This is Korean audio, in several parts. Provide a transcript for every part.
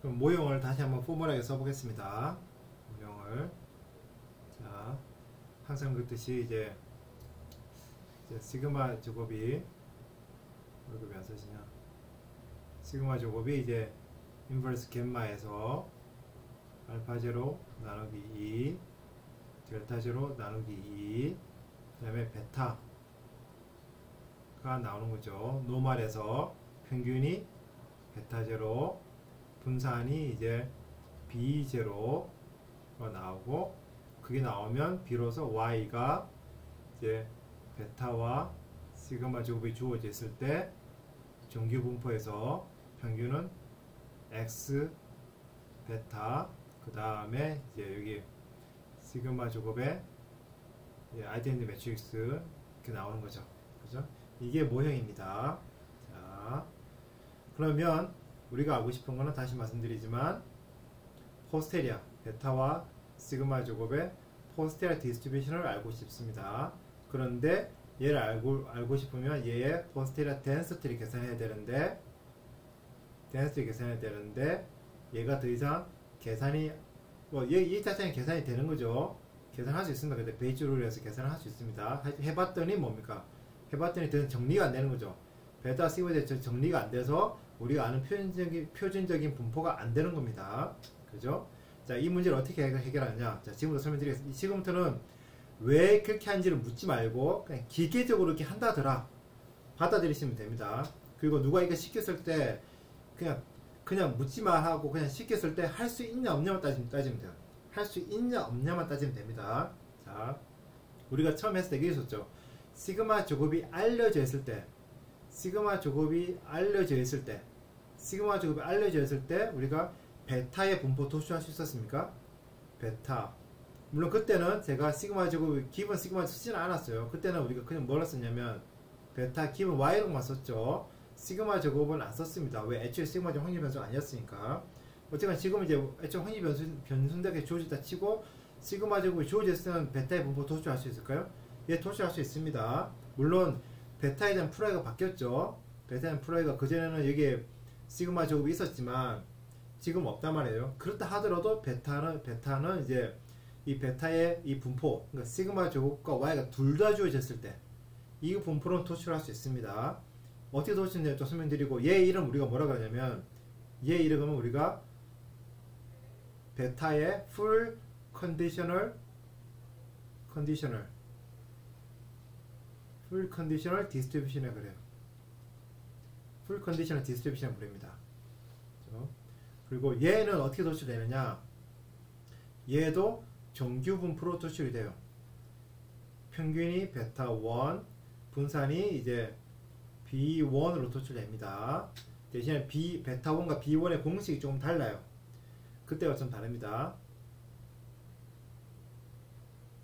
그럼 모형을 다시 한번 포멀하게 써보겠습니다. 모형을. 자, 항상 그랬듯이 이제 시그마 제곱이, 왜 안 쓰시냐? 시그마 제곱이 이제 인버스 겜마에서 알파 제로 나누기 2, 델타 제로 나누기 2, 그 다음에 베타가 나오는 거죠. 노멀에서 평균이 베타 제로, 분산이 이제 B 제로가 나오고, 그게 나오면 비로소 Y가 이제 베타와 시그마 제곱이 주어져 있을 때 정규 분포에서 평균은 X 베타, 그 다음에 이제 여기 시그마 제곱의 아이덴티 매트릭스 이렇게 나오는 거죠. 그죠? 이게 모형입니다. 자, 그러면 우리가 알고 싶은 거는 다시 말씀드리지만 포스테리아 베타와 시그마 제곱의 포스테리아 디스트리뷰션을 알고 싶습니다. 그런데 얘를 알고 싶으면 얘의 포스테리아 덴시티를 계산해야 되는데 얘가 더 이상 계산이 이 자체는 계산이 되는 거죠. 계산할 수 있습니다. 근데 베이지 룰에서 계산을 할 수 있습니다. 해봤더니 뭡니까? 해봤더니 더 정리가 안 되는 거죠. 베타 시그마에 대해서 정리가 안 돼서 우리가 아는 표준적인 분포가 안 되는 겁니다. 그죠? 자, 이 문제를 어떻게 해결하느냐? 자, 지금부터 설명드리겠습니다. 지금부터는 왜 그렇게 하는지를 묻지 말고 그냥 기계적으로 이렇게 한다더라 받아들이시면 됩니다. 그리고 누가 이거 시켰을 때 그냥 묻지 마 하고 그냥 시켰을 때 할 수 있냐 없냐만 따지면 돼요. 할 수 있냐 없냐만 따지면 됩니다. 자, 우리가 처음 했을 때 이게 있었죠. 시그마 제곱이 알려져 있을 때 시그마 제곱이 알려져 있을 때 우리가 베타의 분포 도출할 수 있었습니까? 베타. 물론 그때는 제가 시그마 제곱 기본 시그마 쓰지는 않았어요. 그때는 우리가 그냥 뭐라 썼냐면 베타 기본 Y로만 썼죠. 시그마 제곱은 안 썼습니다. 왜? 애초에 시그마 제곱 확률 변수가 아니었으니까. 어쨌든 지금 이제 애초에 확률 변수인데 주어졌다 치고 시그마 제곱이 주어졌을 때는 베타의 분포 도출할 수 있을까요? 예, 도출할 수 있습니다. 물론 베타에 대한 프라이가 바뀌었죠. 베타에 대한 프라이가 그전에는 여기에 시그마 제곱이 있었지만 지금 없단 말이에요. 그렇다 하더라도 베타는 이제 이 베타의 이 분포, 그러니까 시그마 제곱과 Y가 둘 다 주어졌을 때 이 분포는 도출할 수 있습니다. 어떻게 도출되는지 또 설명드리고, 얘 이름 우리가 뭐라고 하냐면 얘 이름은 우리가 베타의 full conditional distribution에 그래요. full conditional distribution에 부릅니다. 그리고 얘는 어떻게 도출되느냐? 얘도 정규 분포로 도출이 돼요. 평균이 베타 1, 분산이 이제 B1으로 도출됩니다. 대신에 베타 1과 B1의 공식이 조금 달라요. 그때가 좀 다릅니다.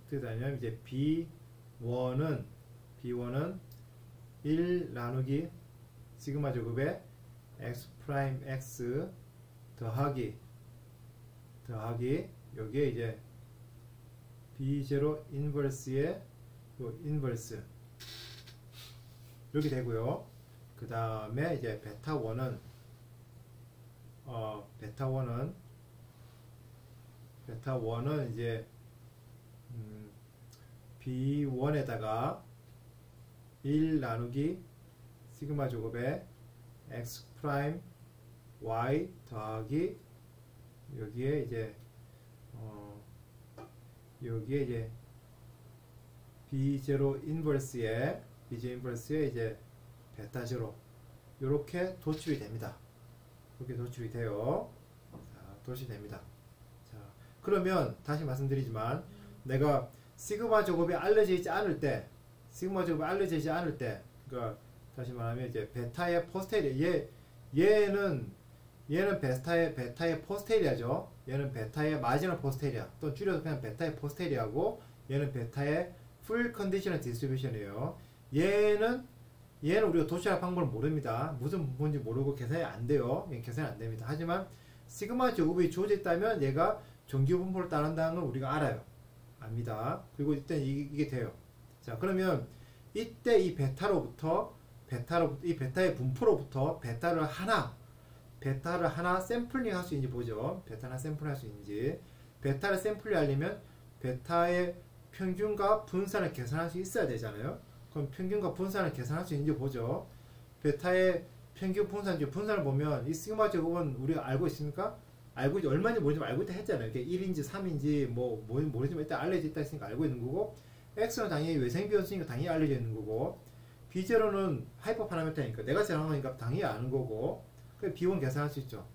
어떻게 다르냐면 이제 B1은 1 나누기 시그마 제곱의 X 프라임 X 더하기 여기에 이제 B0 인버스의 인버스 이렇게 되고요. 그 다음에 이제 베타 1은 이제 B1에다가 1 나누기 시그마 제곱의 X 프라임 Y 더하기 여기에 이제 B0 인버스의 이제 베타 제로 이렇게 도출이 됩니다. 이렇게 도출이 돼요. 자, 도출이 됩니다. 자, 그러면 다시 말씀드리지만 내가 시그마 제곱이 알려져 있지 않을 때 그러니까 다시 말하면 이제 베타의 포스테리아 얘는 베타의 포스테리아죠. 얘는 베타의 마지노 포스테리아 또는 줄여서 그냥 베타의 포스테리아고 얘는 베타의 풀 컨디셔널 디스트리뷰션이에요. 얘는 우리가 도출할 방법을 모릅니다. 무슨 분포인지 모르고 계산이 안 돼요. 계산이 안 됩니다. 하지만 시그마 제곱이 주어져 있다면 얘가 정규 분포를 따른다는 걸 우리가 알아요. 압니다. 그리고 이때 이게 돼요. 자, 그러면 이때 이 베타의 분포로부터 베타를 하나 베타를 하나 샘플링 할 수 있는지 보죠. 베타 하나 샘플링 할 수 있는지. 베타를 샘플링 하려면 베타의 평균과 분산을 계산할 수 있어야 되잖아요. 그럼 평균과 분산을 계산할 수 있는지 보죠. 베타의 평균 분산을 보면 이 시그마 제곱은 우리가 알고 있습니까? 알고 있지, 얼마인지 모르지만 알고 있다 했잖아요. 이게 1인지 3인지 모르지만 일단 알려져 있다 했으니까 알고 있는 거고, x는 당연히 외생 변수니까 당연히 알려져 있는 거고, b0는 하이퍼 파라미터니까 내가 정한 거니까 당연히 아는 거고, 그 b1 계산할 수 있죠.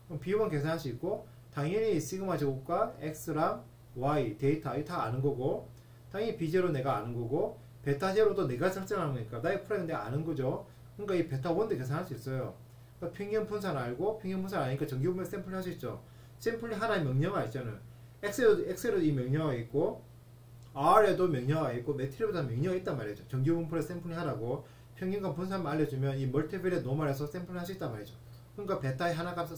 그럼 b1 계산할 수 있고, 당연히 시그마 제곱과 x랑 y 데이터 이 다 아는 거고, 당연히 b0 내가 아는 거고, 베타 제로도 내가 설정하는 거니까 나의 프라임은 내가 아는 거죠. 그러니까 이 베타 1도 계산할 수 있어요. 그러니까 평균 분산 알고, 평균 분산 아니까 정규분배 샘플링 할 수 있죠. 샘플링 하나의 명령어가 있잖아요. 엑셀에도 이 명령어가 있고, R에도 명령어가 있고, 매트리보다 명령어가 있단 말이죠. 정규분포를 샘플링 하라고, 평균과 분산만 알려주면 이 멀티밸리에 노멀해서 샘플링 할 수 있단 말이죠. 그러니까 베타의 하나 값을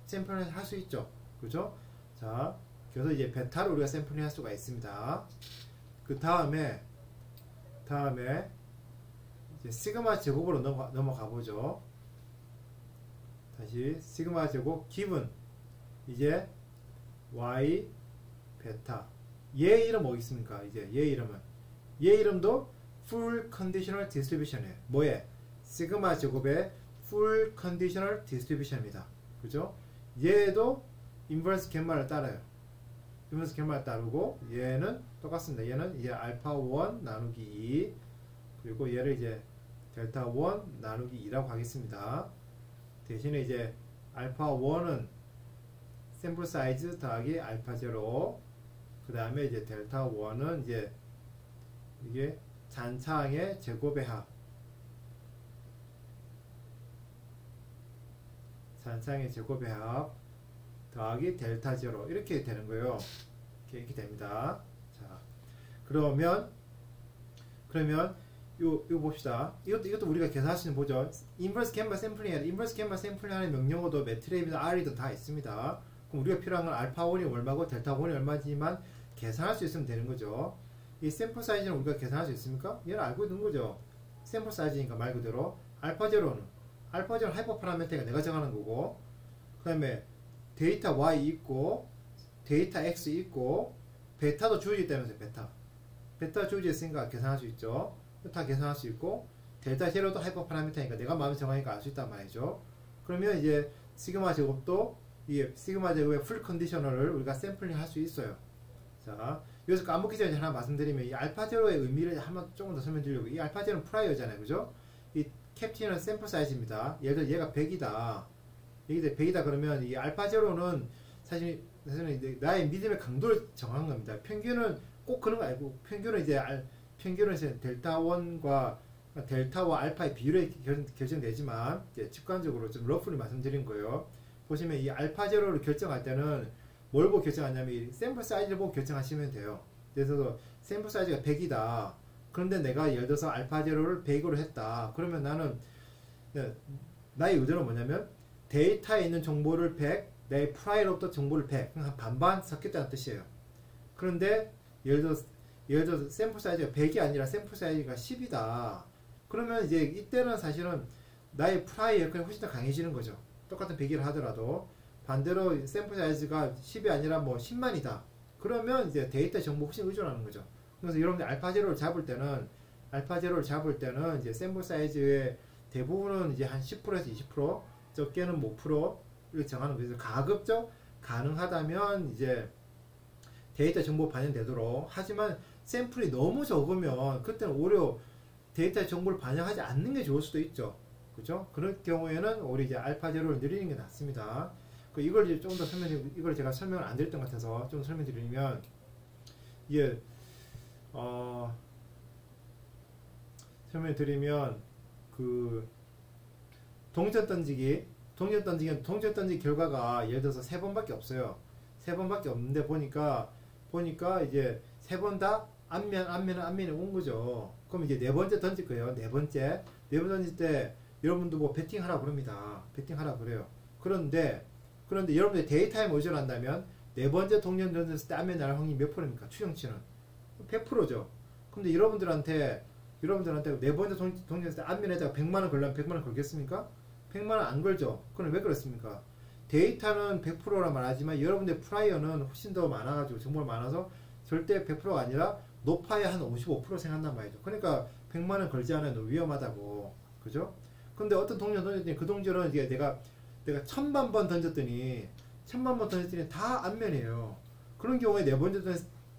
샘플링 할 수 있죠. 그죠? 자, 그래서 이제 베타를 우리가 샘플링 할 수가 있습니다. 그 다음에 이제 시그마 제곱으로 넘어가 보죠. 다시 시그마 제곱 기분 이제 y 베타 얘 이름 뭐 있습니까? 이제 얘 이름도 full conditional distribution이에요. 뭐에? 시그마 제곱의 full conditional distribution입니다. 그죠? 얘도 인버스 갯말을 따라요. 인버스 갯말을 따르고 얘는 똑같습니다. 얘는 이제 알파 1 나누기 2 그리고 얘를 이제 델타 1 나누기 2라고 하겠습니다. 대신에 이제 알파 1은 샘플 사이즈 더하기 알파 0 그 다음에 이제 델타 1은 이제 이게 잔차항의 제곱의 합 잔차항의 제곱의 합 더하기 델타 0 이렇게 되는 거예요. 이렇게 됩니다. 자, 그러면 이거 봅시다. 이것도 우리가 계산할 수 있는 보죠. 인버스 갬마 샘플링 하는 명령어도 매트랩이든 R이든 다 있습니다. 그럼 우리가 필요한 건 알파 1이 얼마고 델타 1이 얼마지만 계산할 수 있으면 되는 거죠. 이 샘플 사이즈는 우리가 계산할 수 있습니까? 얘는 알고 있는 거죠. 샘플 사이즈니까 말 그대로 알파 0는 하이퍼 파라미터가 내가 정하는 거고, 그 다음에 데이터 Y 있고 데이터 X 있고 베타도 주어져 있다면서요. 베타 주어져 있으니까 계산할 수 있죠. 다 계산할 수 있고 델타 제로도 하이퍼 파라미터니까 내가 마음에 정하니까 알 수 있단 말이죠. 그러면 이제 시그마 제곱도 이 시그마 제곱의 풀 컨디셔널을 우리가 샘플링 할 수 있어요. 자, 여기서 까먹기 전에 하나 말씀드리면 이 알파 제로의 의미를 한번 조금 더 설명드리려고. 이 알파 제로는 프라이어잖아요. 그죠? 이 캡틴은 샘플 사이즈입니다. 예를 들어 얘가 100이다. 얘가 100이다 그러면 이 알파 제로는 사실은 이제 나의 믿음의 강도를 정한 겁니다. 평균은 꼭 그런 거 아니고 평균은 이제 델타 1과 델타와 알파의 비율에 결정되지만 이제 직관적으로 좀 러프리 말씀드린 거예요. 보시면 이 알파 제로를 결정할 때는 뭘 보고 결정하냐면 이 샘플 사이즈를 보고 결정하시면 돼요. 그래서 샘플 사이즈가 100이다. 그런데 내가 예를 들어서 알파 제로를 100으로 했다. 그러면 나는 나의 의도는 뭐냐면 데이터에 있는 정보를 100, 내 프라이로부터 정보를 100, 한 반반 섞였다는 뜻이에요. 그런데 예를 들어서 샘플 사이즈가 100이 아니라 샘플 사이즈가 10이다. 그러면 이제 이때는 사실은 나의 프라이 역할이 훨씬 더 강해지는 거죠. 똑같은 100이라 하더라도 반대로 샘플 사이즈가 10이 아니라 뭐 10만이다. 그러면 이제 데이터 정보 훨씬 의존하는 거죠. 그래서 여러분들 알파 제로를 잡을 때는 이제 샘플 사이즈의 대부분은 이제 한 10%에서 20%, 적게는 뭐 프로 이렇게 정하는 거죠. 가급적 가능하다면 이제 데이터 정보 반영되도록. 하지만 샘플이 너무 적으면 그때는 오히려 데이터 정보를 반영하지 않는 게 좋을 수도 있죠. 그죠? 그럴 경우에는 오히려 이제 알파 제로를 늘리는 게 낫습니다. 이걸 이제 조금 더 이걸 제가 설명을 안 드렸던 것 같아서 좀 설명드리면, 이게 설명드리면 그 동전 던지기 결과가 예를 들어서 3번밖에 없어요. 3번밖에 없는데 보니까 이제 3번 다 앞면에 온 거죠. 그럼 이제 4번째 던질 거예요. 4번째 던질 때 여러분도 뭐 배팅하라 그럽니다. 배팅하라 그래요. 그런데 여러분들 데이터에 의존한다면 4번째 동전 던졌을 때 앞면에 날 확률이 몇 프로입니까? 추정치는 100%죠. 근데 여러분들한테 4번째 동전 던졌을 때 앞면에다가 100만원 걸려면 100만원 걸겠습니까? 100만원 안 걸죠. 그럼 왜 그렇습니까? 데이터는 100%라 말하지만 여러분들 프라이어는 훨씬 더 많아가지고 정말 많아서 절대 100%가 아니라 높아야 한 55% 생각한단 말이죠. 그러니까 100만원 걸지 않아요. 너무 위험하다고. 그죠? 근데 어떤 동전 던졌더니 그 동전은 이게 내가 1000만 번 던졌더니 다 앞면이에요. 그런 경우에 4번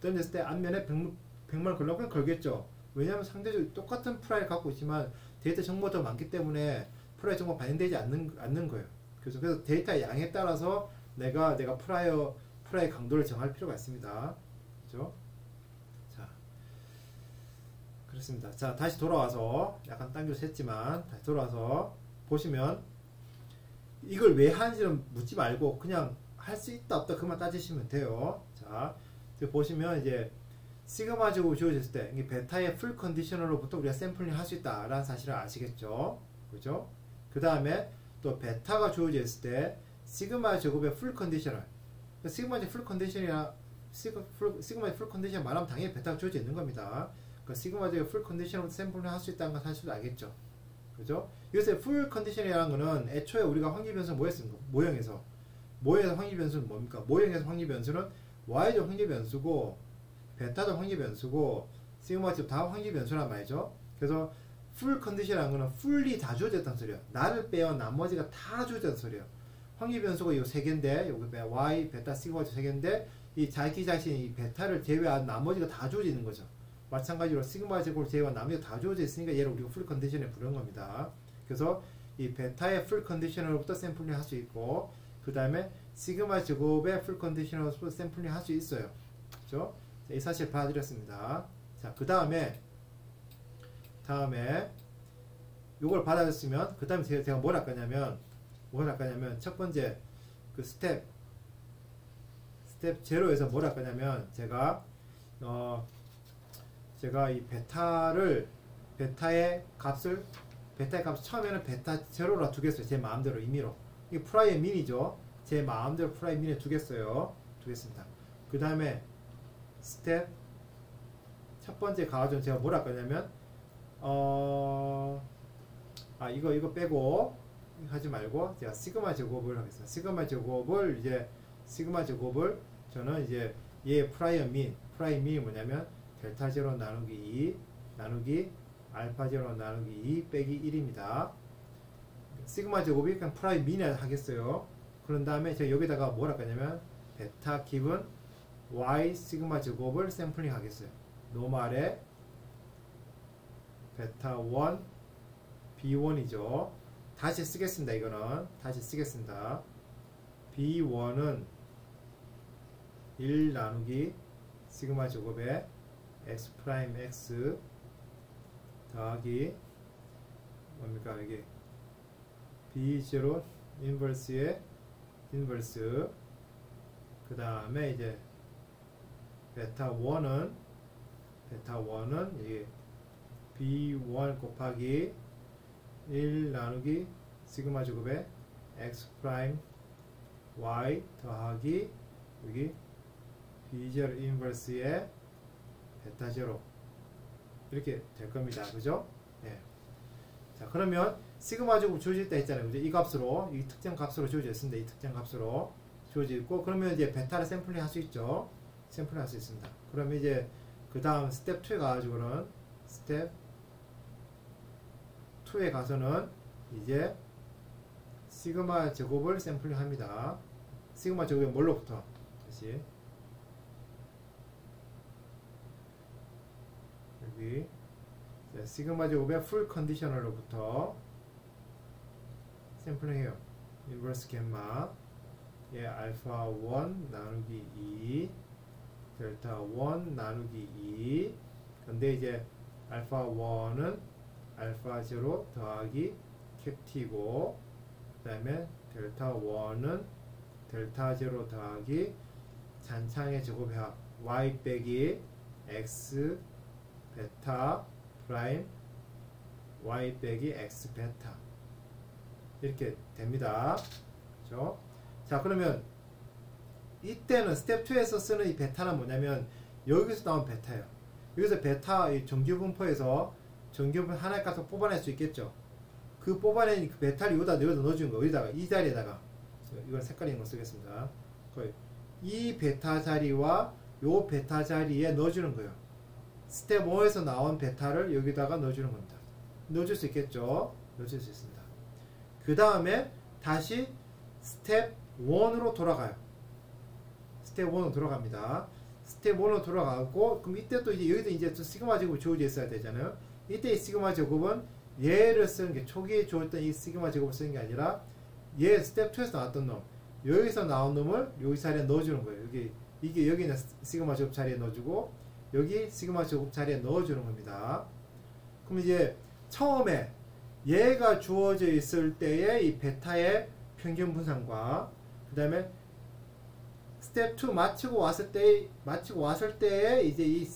던졌을 때 앞면에 100만원 걸려고 그냥 걸겠죠. 왜냐하면 상대적으로 똑같은 프라이를 갖고 있지만 데이터 정보가 더 많기 때문에 프라이 정보가 반영되지 않는 거예요. 그래서 데이터의 양에 따라서 내가 프라이 강도를 정할 필요가 있습니다. 그죠? 자, 그렇습니다. 자, 다시 돌아와서 약간 당겨서 했지만 다시 돌아와서 보시면 이걸 왜 하는지는 묻지 말고 그냥 할 수 있다 없다 그만 따지시면 돼요. 자, 보시면 이제 시그마 제곱이 주어졌을 때 이 베타의 풀 컨디셔너로부터 우리가 샘플링 할 수 있다라는 사실을 아시겠죠? 그죠? 그 다음에 또 베타가 주어졌을 때 시그마 제곱의 풀 컨디셔널, 시그마의 풀 컨디션이나 시그마의 풀 컨디션 말하면 당연히 베타가 주어져 있는 겁니다. 그 시그마의 풀 컨디션으로 샘플링 할 수 있다는 건 사실도 알겠죠? 그죠? 여기서 풀 컨디션이라는 거는 애초에 우리가 확률 변수 뭐였습니까? 모형에서 확률 변수는 뭡니까? 모형에서 확률 변수는 y적 확률 변수고 베타도 확률 변수고 시그마도 다 확률 변수란 말이죠. 그래서 풀 컨디션이라는 거는 풀리 다 주어졌다는 소리예요. 나를 빼어 나머지가 다 주어졌다는 소리예요. 확률 변수가 이 세 개인데 여기 y, 베타, 시그마 세 개인데 이 자기 자신이 이 베타를 제외한 나머지가 다 주어져 있는 거죠. 마찬가지로 시그마 제곱을 제외한 나머지가 다 주어져 있으니까 얘를 우리가 풀 컨디션에 부르는 겁니다. 그래서 이 베타의 풀 컨디션으로부터 샘플링 할 수 있고 그 다음에 시그마 제곱의 풀 컨디션으로부터 샘플링 할 수 있어요. 그렇죠? 이 사실 봐드렸습니다. 자, 그 다음에 요걸 받아줬으면 그 다음에 제가 뭘 할 거냐면 첫 번째 그 스텝 0에서 뭘 할 거냐면 제가 이 베타의 값을 처음에는 베타 제로라 두겠어요. 제 마음대로 임의로. 이게 프라이의 민이죠. 제 마음대로 프라이 민에 두겠습니다. 그 다음에 스텝 첫 번째 가가지고 제가 뭘 할 거냐면 이거 빼고 하지 말고 제가 시그마 제곱을 하겠습니다. 시그마 제곱을 저는 이제 얘 프라이 민이 뭐냐면 델타 제로 나누기 2 나누기 알파 제로 나누기 2 빼기 1입니다. 시그마 제곱이 그냥 프라이 민에 하겠어요. 그런 다음에 제가 여기다가 뭘 할 거냐면 베타 기분 y 시그마 제곱을 샘플링 하겠어요. 노말에 베타 1 b1이죠. 다시 쓰겠습니다. 이거는 다시 쓰겠습니다. b1은 1 나누기 시그마 제곱에 x 프라임 x 더하기 뭡니까 여기 b0 인버스의 인버스 그 다음에 이제 베타 1은 이게 b1 곱하기 1 나누기 시그마 제곱에 x 프라임 y 더하기 여기 b0 인버스의 베타 0 이렇게 될 겁니다. 그죠? 예. 자, 그러면 시그마 제곱 주어질 때 했잖아요. 그죠? 이 값으로, 이 특정 값으로 주어져 있습니다. 이 특정 값으로 주어져 있고, 그러면 이제 베타를 샘플링 할 수 있죠. 샘플링 할 수 있습니다. 그러면 이제 그 다음 스텝 2에 가가지고는 스텝 2에 가서는 이제 시그마 제곱을 샘플링 합니다. 시그마 제곱이 뭘로부터? 다시 여기 시그마 제곱의 풀 컨디셔널로부터 샘플링 해요. 인버스 갬마 알파 1 나누기 2 델타 1 나누기 2 근데 이제 알파 1은 알파 0 더하기 캡티고 그 다음에 델타 1은 델타 0 더하기 잔창의 제곱합 y 빼기 x 베타 프라임 y 빼기 x 베타 이렇게 됩니다. 그렇죠? 자, 그러면 이때는 스텝 2에서 쓰는 이 베타는 뭐냐면 여기서 나온 베타예요. 여기서 베타 이 정규분포에서 정규분포 하나의 값을 뽑아낼 수 있겠죠. 그 뽑아낸 그 베타를 여기다 넣어주는 거. 여기다가 이 자리에다가 이건 색깔 있는 거 쓰겠습니다. 이 베타 자리와 요 베타 자리에 넣어주는 거예요. 스텝 5에서 나온 베타를 여기다가 넣어주는 겁니다. 넣어줄 수 있겠죠? 넣어줄 수 있습니다. 그 다음에 다시 스텝 1으로 돌아가요. 스텝 1으로 돌아갑니다. 스텝 1으로 돌아가고, 그럼 이때 또 이제 여기도 이제 시그마 제곱이 주어져 있어야 되잖아요. 이때 이 시그마 제곱은 얘를 쓰는 게, 초기에 주었던 이 시그마 제곱을 쓰는 게 아니라 얘 스텝 2에서 나왔던 놈, 여기서 나온 놈을 여기 자리에 넣어주는 거예요. 이게 여기 있는 시그마 제곱 자리에 넣어주고, 여기 시그마 제곱 자리에 넣어주는 겁니다. 그럼 이제 처음에 얘가 주어져 있을 때의 이 베타의 평균 분산과 그 다음에 스텝 2 마치고 왔을 때의 이제 이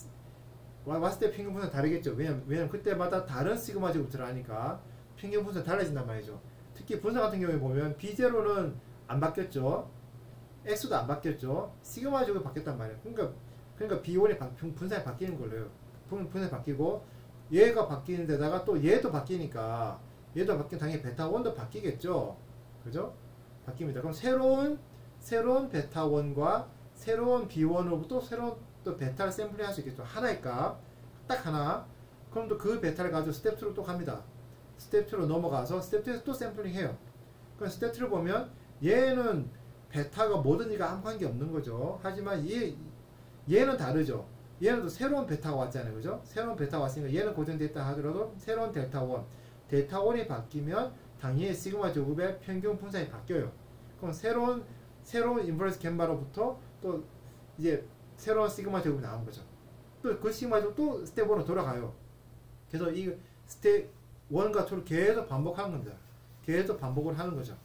왔을 때 평균 분산 다르겠죠. 왜냐면 그때마다 다른 시그마 제곱 들어가니까 평균 분산 달라진단 말이죠. 특히 분산 같은 경우에 보면 B0는 안 바뀌었죠. X도 안 바뀌었죠. 시그마 제곱이 바뀌었단 말이에요. 그러니까 B1이 분산이 바뀌는 걸로요. 분산이 바뀌고 얘가 바뀌는 데다가 또 얘도 바뀌니까 얘도 바뀌면 당연히 베타 1도 바뀌겠죠. 그죠? 바뀝니다. 그럼 새로운 베타 1과 새로운 B1으로부터 새로운 또 베타를 샘플링 할 수 있겠죠. 하나의 값, 딱 하나. 그럼 또 그 베타를 가지고 스텝 2로 또 갑니다. 스텝 2로 넘어가서 스텝 2에서 또 샘플링 해요. 그럼 스텝 2를 보면 얘는 베타가 뭐든지가 아무 관계 없는 거죠. 하지만 얘는 다르죠. 얘는 또 새로운 베타가 왔잖아요. 그죠? 새로운 베타가 왔으니까 얘는 고정됐다 하더라도 새로운 델타 1. 델타 1이 바뀌면 당연히 시그마 제곱의 평균 분산이 바뀌어요. 그럼 새로운 인버스 갬마로부터 또 이제 새로운 시그마 제곱이 나온 거죠. 또 그 시그마 제곱 또 스텝 1으로 돌아가요. 그래서 이 스텝 1과 2를 계속 반복하는 겁니다. 계속 반복을 하는 거죠.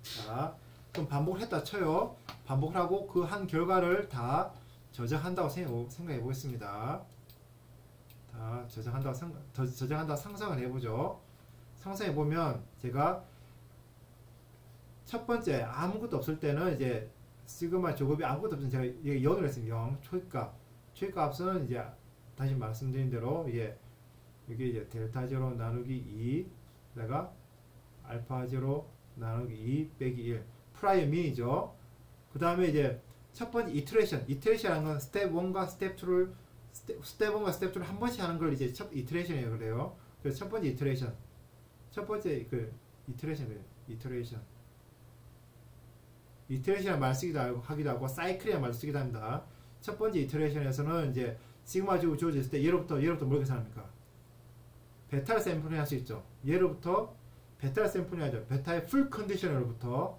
자, 그럼 반복을 했다 쳐요. 반복을 하고 그 한 결과를 다 저장한다고 생각해 보겠습니다. 다 저장한다고 상상을 해보죠. 상상해 보면 제가 첫 번째 아무것도 없을 때는 이제 시그마 제곱이 아무것도 없으면 제가 0을 했습니다. 0 초입값은 이제 다시 말씀드린 대로 이게 이제 델타 제로 나누기 2 내가 알파 제로 나누기 2 빼기 1 프라이어 민이죠. 그 다음에 이제 첫 번째 이터레이션이라는 건 스텝 1과 스텝 2를 한 번씩 하는 걸 이제 첫 이터레이션이라고 그래요. 그래서 첫 번째 이터레이션 이터레이션이라는 말 하기도 하고 사이클이라는 말 쓰기도 합니다. 첫 번째 이터레이션에서는 이제 시그마 제곱 주어졌을 때 얘로부터 뭘 계산합니까? 베타를 샘플링 할 수 있죠. 얘로부터 베타를 샘플링 하죠. 베타의 풀 컨디셔너로부터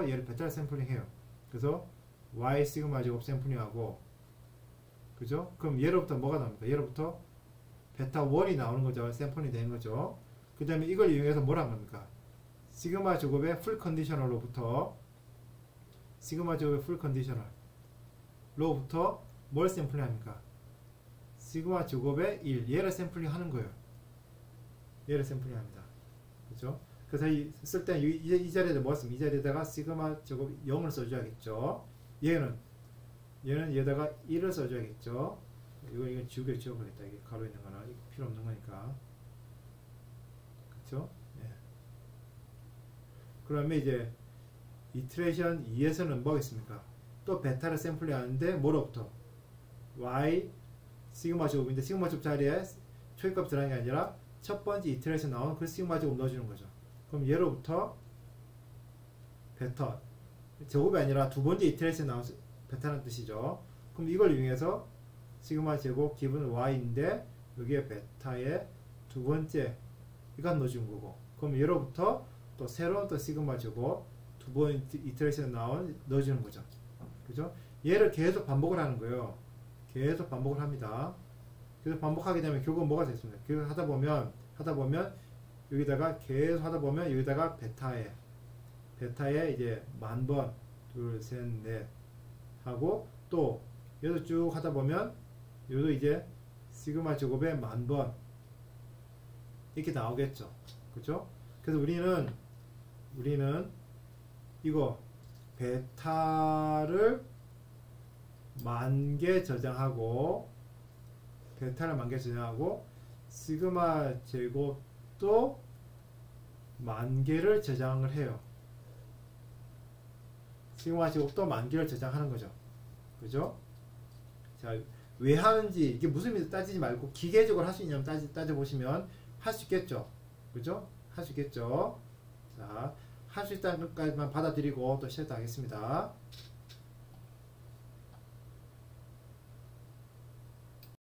얘를 베타를 샘플링 해요. 그래서 y 시그마 제곱 샘플링 하고, 그죠? 그럼 얘로부터 뭐가 나옵니까? 얘로부터 베타 1이 나오는 거죠. 샘플링이 되는 거죠. 그 다음에 이걸 이용해서 뭘 한 겁니까? 시그마 제곱의 풀 컨디셔너로부터 뭘 샘플링 합니까? 시그마 제곱의 1 얘를 샘플링 하는 거예요. 얘를 샘플링 합니다. 그죠? 그래서 쓸 때는 이 자리에다 뭐 했습니까? 이 자리에다가 시그마 제곱 0을 써줘야겠죠. 얘는 얘다가 1을 써줘야겠죠. 이건 지워버렸다. 이게 가로 있는 거나 필요 없는 거니까. 그쵸? 예. 그러면 이제 이터레이션 2에서는 뭐겠습니까? 또 베타를 샘플링 하는데 뭐로부터? y 시그마 제곱인데 시그마 제곱 자리에 초입값 들어가는 게 아니라 첫 번째 이터레이션 나온 그 시그마 제곱 넣어주는 거죠. 그럼 얘로부터 베타 제곱이 아니라 두 번째 이터레이션 나온 베타는 뜻이죠. 그럼 이걸 이용해서 시그마 제곱 기분 y인데 여기에 베타의 두 번째 이건 넣어준 거고, 그럼 얘로부터 또 새로운 또 시그마 제곱 두 번째 이터레이션 나온 넣어주는 거죠. 그죠? 얘를 계속 반복을 하는 거예요. 계속 반복을 합니다. 계속 반복하게 되면 결국은 뭐가 됐습니까? 계속 하다 보면 여기다가 계속 하다 보면 여기다가 베타에 이제 10,000번 둘, 셋, 넷 하고 또 여기서 쭉 하다 보면 여기도 이제 시그마 제곱에 10,000번 이렇게 나오겠죠. 그죠? 그래서 우리는 이거 베타를 10,000개 저장하고 시그마 제곱도 만 개를 저장을 해요. 시그마 제곱도 만 개를 저장하는 거죠. 그죠? 자, 왜 하는지, 이게 무슨 의미인지 따지지 말고 기계적으로 할 수 있냐면 따져보시면 할 수 있겠죠. 그죠? 할 수 있겠죠. 자, 할 수 있다는 것까지만 받아들이고 또 시작도 하겠습니다.